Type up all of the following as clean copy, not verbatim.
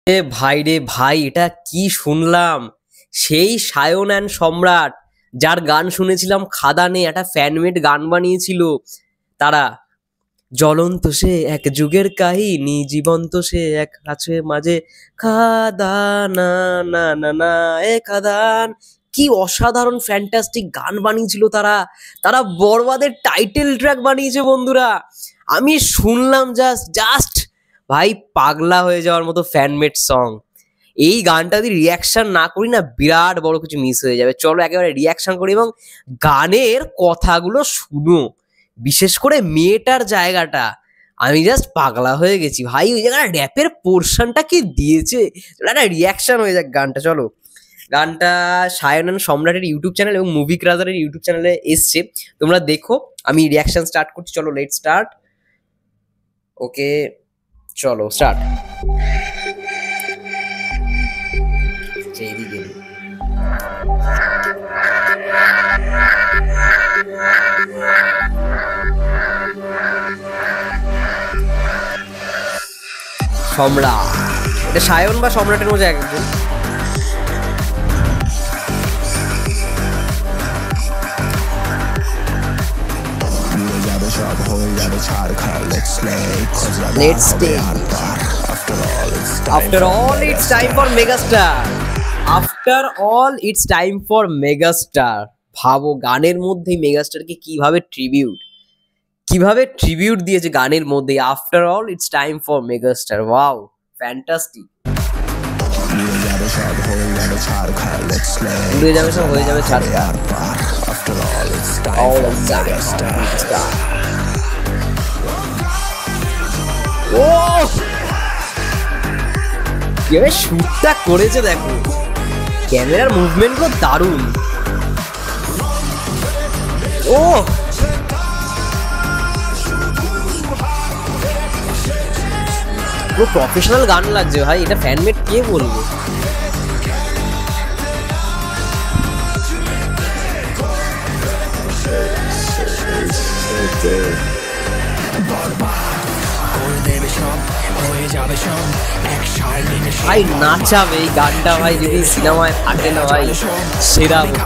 এ ভাই রে ভাই, এটা কি শুনলাম! সেই সায়ন অ্যান্ড সম্রাট, যার গান শুনেছিলাম খাদানে, একটা ফ্যানমেড গান বানিয়েছিল তারা। জ্বলন্ত সে এক যুগের কাহিনী, জীবন্ত সে এক আছে মাঝে খাদানা, না না না এ খাদান। কি অসাধারণ ফ্যান্টাস্টিক গান বানিয়েছিল তারা। তারা বরবাদের টাইটেল ট্র্যাক বানিয়েছে বন্ধুরা। আমি শুনলাম জাস্ট জাস্ট ভাই, পাগলা হয়ে যাওয়ার মতো ফ্যানমেড সং। এই গানটা যদি রিয়াকশন না করি না, বিরাট বড় কিছু মিস হয়ে যাবে। চলো একেবারে রিয়াকশন করি এবং গানের কথাগুলো শুনো। বিশেষ করে মেয়েটার জায়গাটা, আমি জাস্ট পাগলা হয়ে গেছি ভাই। ওই জায়গায় র্যাপের পোর্শনটা কি দিয়েছে, একটা রিয়াকশন হয়ে যাক গানটা। চলো, গানটা সায়ন অ্যান্ড সম্রাটের ইউটিউব চ্যানেল এবং মুভি ক্রাজারের ইউটিউব চ্যানেলে এসছে, তোমরা দেখো। আমি রিয়াকশন স্টার্ট করছি, চলো লেট স্টার্ট। ওকে চলো স্টার্ট। এইদিকে সম্রাট, এটা সায়ন বা সম্রাটের মধ্যে একজন। Let's stay. After all, it's time for megastar. After all, it's time for megastar. ভাবো, গানের মধ্যেই মেগাস্টারকে কিভাবে ট্রিবিউট দিয়েছে গানের মধ্যে। After all it's time for megastar. Wow, fantastic. উড়ে যাবে সব, হয়ে যাবে ছাড়খাড়। ও কিভাবে শুটটা করেছে দেখো, ক্যামেরার মুভমেন্ট গুলো দারুণ। ও পুরো প্রফেশনাল গান লাগছে ভাই, এটা ফ্যানমেড কে বলবো। ভাই নাচাবে এই গানটা ভাই, যদি সিনেমায় থাকে না ভাই সেরা হতো।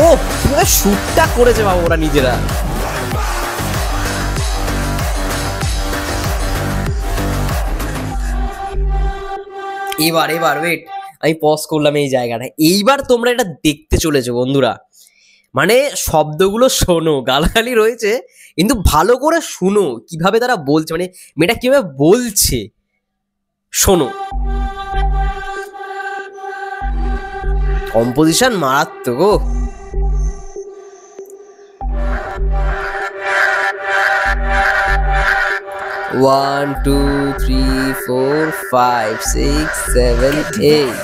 ও শুটটা করেছে বাবা ওরা নিজেরা। এবার ওয়েট, আমি পজ করলাম এই জায়গাটা। এইবার তোমরা এটা দেখতে চলেছো বন্ধুরা, মানে শব্দগুলো শোনো, গালাগালি রয়েছে কিন্তু ভালো করে শুনো কিভাবে তারা বলছে, মানে মেয়েটা কিভাবে বলছে শোনো। কম্পোজিশন মারাত্মক। ও 1 2 3 4 5 6 7 8।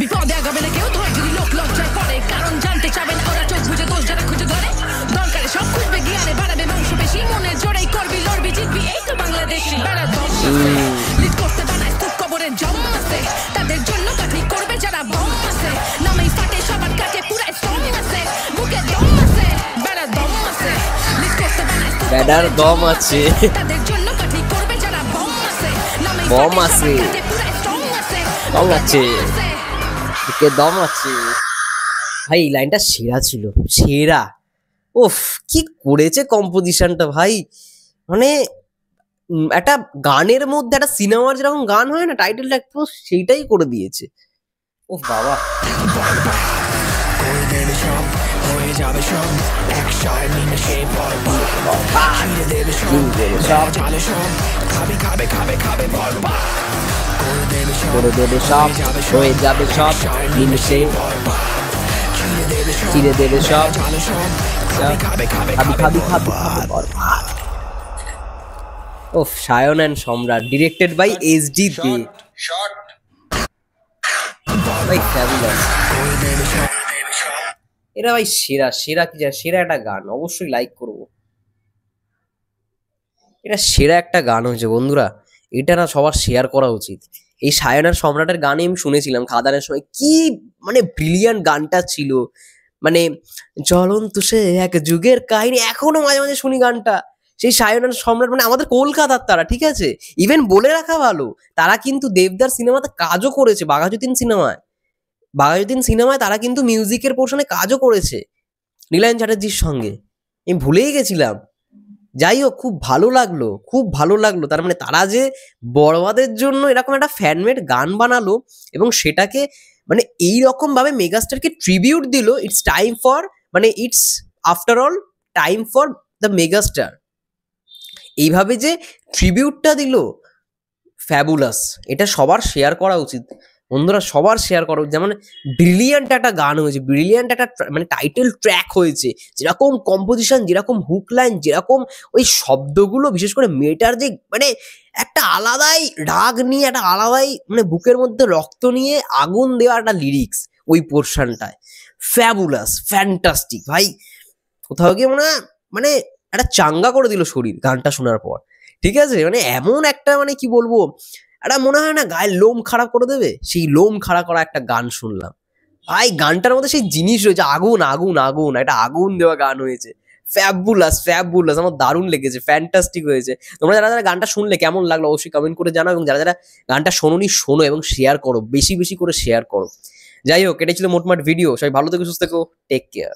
বিপদে আগাবে না কেউ, ধৈর্য যদি লোক লজ্জায় পড়ে, কারণ জানতে চাবে না ওরা, চোখ বুঝে দোষ যারা খুঁজে ধরে। দরকারে সব খুঁজবে গিয়ারে, বাড়াবে বংশ বেশি, মনের জোরেই করবি লড়বি জিতবি, এই তো বাংলাদেশি। লিড করতে বানায় খুব কবরের জম আছে, তাদের জন্য কাঠি করবে যারা বম আছে। নামেই ফাটে সবার কাছে, পুরাই স্ট্রং আছে, বুকে দম আছে, বেড়ার দম আছে। লিড করতে বানায় বেড়ার দম আছে, তাদের জন্য কাঠি করবে যারা বম আছে। নামেই বম আছে, পুরাই স্ট্রং আছে, দম আছে, বুকে দম আছে। ভাই এই লাইনটা সেরা ছিল, সেরা। ওফ কি করেছে কম্পোজিশনটা ভাই, মানে একটা গানের মধ্যে একটা সিনেমার যেরকম গান হয় না টাইটেল ট্র্যাক, সেইটাই করে দিয়েছে। ও বাবা, করে দেবে সব, হয়ে যাবে সব নিমেষে, চিড়ে দেবে সব, খাবি খাবি খাবি বরবাদ। ওফ, সায়ন অ্যান্ড সম্রাট, ডিরেক্টেড বাই এসডি দে। ভাই ফ্যাবুলাস, এরা ভাই সেরা সেরা কি জানে, সেরা একটা গান, অবশ্যই লাইক করবো। এটা সেরা একটা গান হয়েছে বন্ধুরা, এটা না সবার শেয়ার করা উচিত। এই সায়ন আর সম্রাটের গানে আমি শুনেছিলাম খাদানের সময়, কি মানে ব্রিলিয়ান্ট গানটা ছিল। মানে জ্বলন্ত সে এক যুগের কাহিনী, এখনো মাঝে মাঝে শুনি গানটা, সেই সায়ন সম্রাট মানে আমাদের কলকাতার তারা, ঠিক আছে? ইভেন বলে রাখা ভালো, তারা কিন্তু দেবদার সিনেমাতে কাজও করেছে, বাঘাযতীন সিনেমায় তারা কিন্তু মিউজিকের পোর্শনে কাজও করেছে নীলায়ন চ্যাটার্জির সঙ্গে। আমি ভুলেই গেছিলাম। যাই হোক, খুব ভালো লাগলো। তার মানে তারা যে বড়বাদের জন্য এরকম একটা ফ্যানমেড গান বানালো এবং সেটাকে মানে এইরকম ভাবে মেগাস্টারকে ট্রিবিউট দিল। ইটস টাইম ফর, মানে it's after all time for the megastar. এইভাবে যে ট্রিবিউটটা দিল, ফ্যাবুলাস। এটা সবার শেয়ার করা উচিত বন্ধুরা, সবার শেয়ার করা উচিত। যেমন ব্রিলিয়ান্ট একটা গান হয়েছে, ব্রিলিয়ান্ট একটা মানে টাইটেল ট্র্যাক হয়েছে, যেরকম কম্পোজিশন, যেরকম হুক লাইন, যেরকম ওই শব্দগুলো, বিশেষ করে মেয়েটার যে মানে একটা আলাদাই রাগ নিয়ে, একটা আলাদাই মানে বুকের মধ্যে রক্ত নিয়ে আগুন দেওয়া একটা লিরিক্স ওই পোর্শনটায়। ফ্যাবুলাস, ফ্যান্টাস্টিক ভাই। কোথাও গিয়ে মনে হয় মানে একটা চাঙ্গা করে দিল শরীর গানটা শোনার পর, ঠিক আছে? মানে এমন একটা মানে কি বলবো, একটা মনে হয় না গায়ের লোম খারাপ করে দেবে, সেই লোম খাড়া করা একটা গান শুনলাম ভাই। গানটার মধ্যে সেই জিনিস রয়েছে, আগুন আগুন আগুন, একটা আগুন দেওয়া গান হয়েছে। ফ্যাবুলাস, ফ্যাবুলাস, আমার দারুণ লেগেছে, ফ্যান্টাস্টিক হয়েছে। তোমরা যারা যারা গানটা শুনলে কেমন লাগলো অবশ্যই কমেন্ট করে জানাও, এবং যারা যারা গানটা শোনোনি শোনো এবং শেয়ার করো, বেশি বেশি করে শেয়ার করো। যাই হোক, এটা ছিল মোটমাট ভিডিও। সবাই ভালো থেকো, সুস্থ থেকো, টেক কেয়ার।